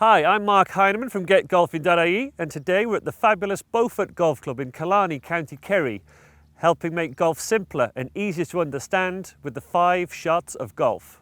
Hi, I'm Mark Heinemann from GetGolfing.ie, and today we're at the fabulous Beaufort Golf Club in Killarney, County Kerry, helping make golf simpler and easier to understand with the 5 shots of golf.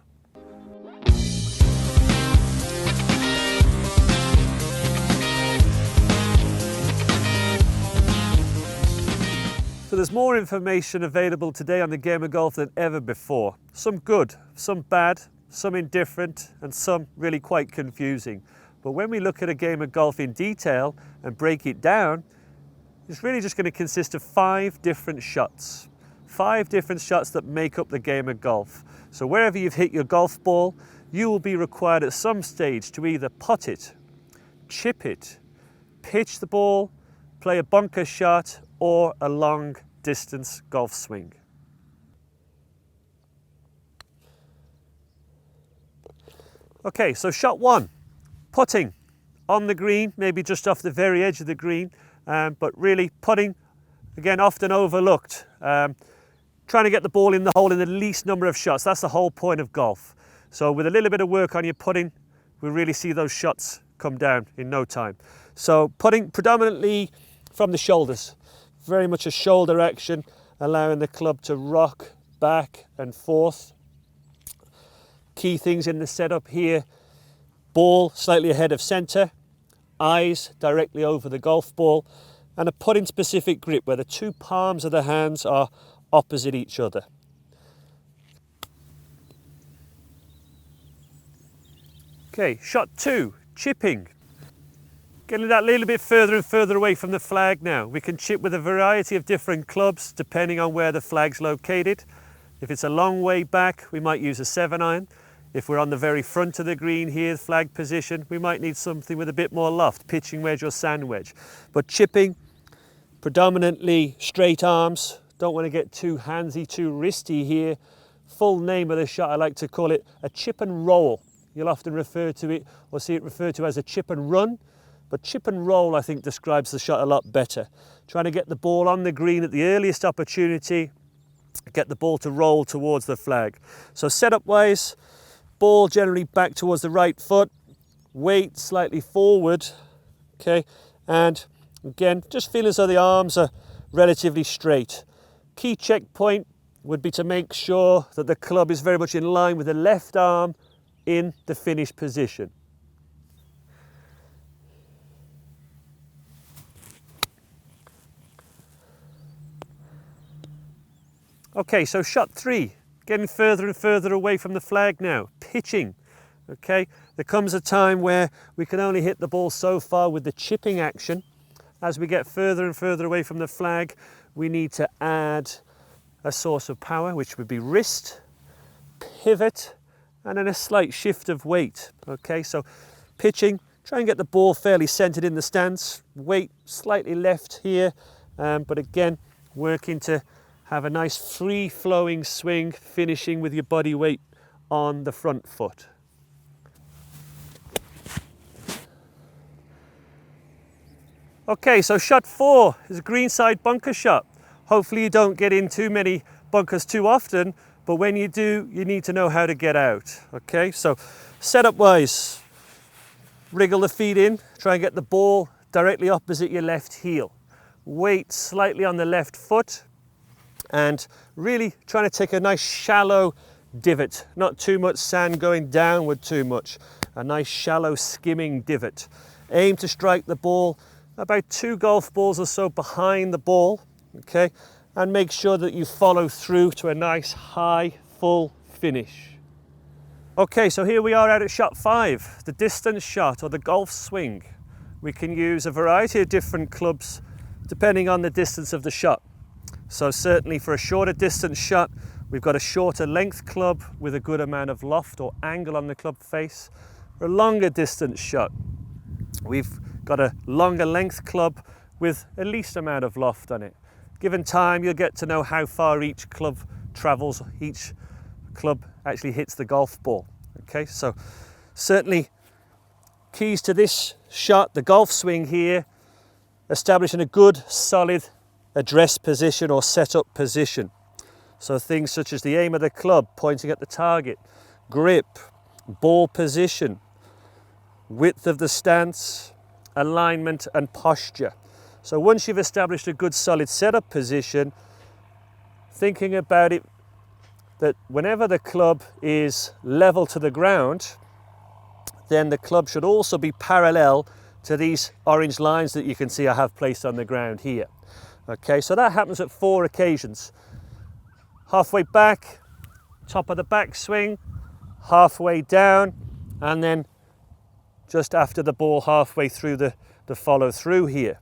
So there's more information available today on the game of golf than ever before. Some good, some bad, some indifferent, and some really quite confusing. But when we look at a game of golf in detail and break it down, it's really just going to consist of 5 different shots. 5 different shots that make up the game of golf. So wherever you've hit your golf ball, you will be required at some stage to either putt it, chip it, pitch the ball, play a bunker shot, or a long distance golf swing. Okay, so shot 1. Putting on the green, maybe just off the very edge of the green, but really putting, again, often overlooked. Trying to get the ball in the hole in the least number of shots. That's the whole point of golf. So with a little bit of work on your putting, we'll really see those shots come down in no time. So putting predominantly from the shoulders, very much a shoulder action, allowing the club to rock back and forth. Key things in the setup here: ball slightly ahead of centre, eyes directly over the golf ball, and a putting specific grip where the 2 palms of the hands are opposite each other. Okay, shot 2, chipping. Getting that little bit further and further away from the flag now. We can chip with a variety of different clubs depending on where the flag's located. If it's a long way back, we might use a 7-iron. If we're on the very front of the green here, flag position, we might need something with a bit more loft, pitching wedge or sand wedge. But chipping, predominantly straight arms. Don't want to get too handsy, too wristy here. Full name of the shot, I like to call it a chip and roll. You'll often refer to it or see it referred to as a chip and run, but chip and roll I think describes the shot a lot better. Trying to get the ball on the green at the earliest opportunity, get the ball to roll towards the flag. So setup wise, ball generally back towards the right foot, weight slightly forward, okay, and again, just feel as though the arms are relatively straight. Key checkpoint would be to make sure that the club is very much in line with the left arm in the finish position. Okay, so shot 3. Getting further and further away from the flag now, pitching, okay? There comes a time where we can only hit the ball so far with the chipping action. As we get further and further away from the flag, we need to add a source of power, which would be wrist, pivot, and then a slight shift of weight, okay? So pitching, try and get the ball fairly centered in the stance, weight slightly left here, but again, working to have a nice free-flowing swing, finishing with your body weight on the front foot. Okay, so shot 4 is a greenside bunker shot. Hopefully you don't get in too many bunkers too often, but when you do, you need to know how to get out. Okay, so setup-wise, wriggle the feet in, try and get the ball directly opposite your left heel. Weight slightly on the left foot, and really trying to take a nice shallow divot, not too much sand going downward too much, a nice shallow skimming divot. Aim to strike the ball about 2 golf balls or so behind the ball, okay, and make sure that you follow through to a nice high full finish. Okay, so here we are out at shot 5, the distance shot or the golf swing. We can use a variety of different clubs depending on the distance of the shot. So certainly for a shorter distance shot, we've got a shorter length club with a good amount of loft or angle on the club face. For a longer distance shot, we've got a longer length club with a least amount of loft on it. Given time, you'll get to know how far each club travels, each club actually hits the golf ball. Okay, so certainly keys to this shot, the golf swing here, establishing a good solid address position or setup position. So things such as the aim of the club, pointing at the target, grip, ball position, width of the stance, alignment and posture. So once you've established a good solid setup position, thinking about it that whenever the club is level to the ground, then the club should also be parallel to these orange lines that you can see I have placed on the ground here. Okay, so that happens at 4 occasions. Halfway back, top of the backswing, halfway down, and then just after the ball halfway through the follow through here.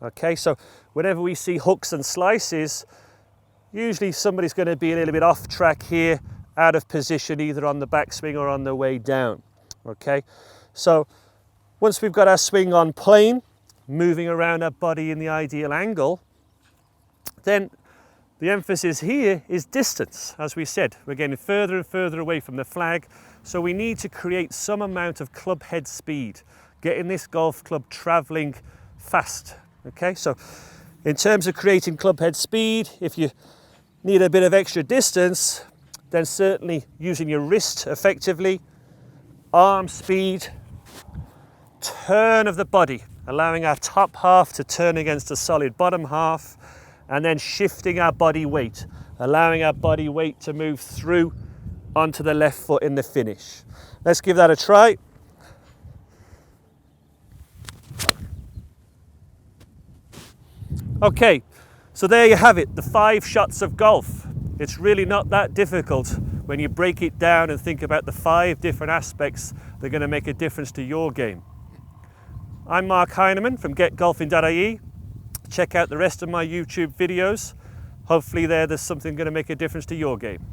Okay, so whenever we see hooks and slices, usually somebody's going to be a little bit off track here, out of position either on the backswing or on the way down. Okay, so once we've got our swing on plane, moving around our body in the ideal angle, then the emphasis here is distance. As we said, we're getting further and further away from the flag, so we need to create some amount of club head speed, getting this golf club traveling fast. Okay, so in terms of creating club head speed, if you need a bit of extra distance, then certainly using your wrist effectively, arm speed, turn of the body, allowing our top half to turn against the solid bottom half, and then shifting our body weight, allowing our body weight to move through onto the left foot in the finish. Let's give that a try. Okay, so there you have it, the 5 shots of golf. It's really not that difficult when you break it down and think about the 5 different aspects that are going to make a difference to your game. I'm Mark Heinemann from getgolfing.ie. Check out the rest of my YouTube videos. Hopefully there's something going to make a difference to your game.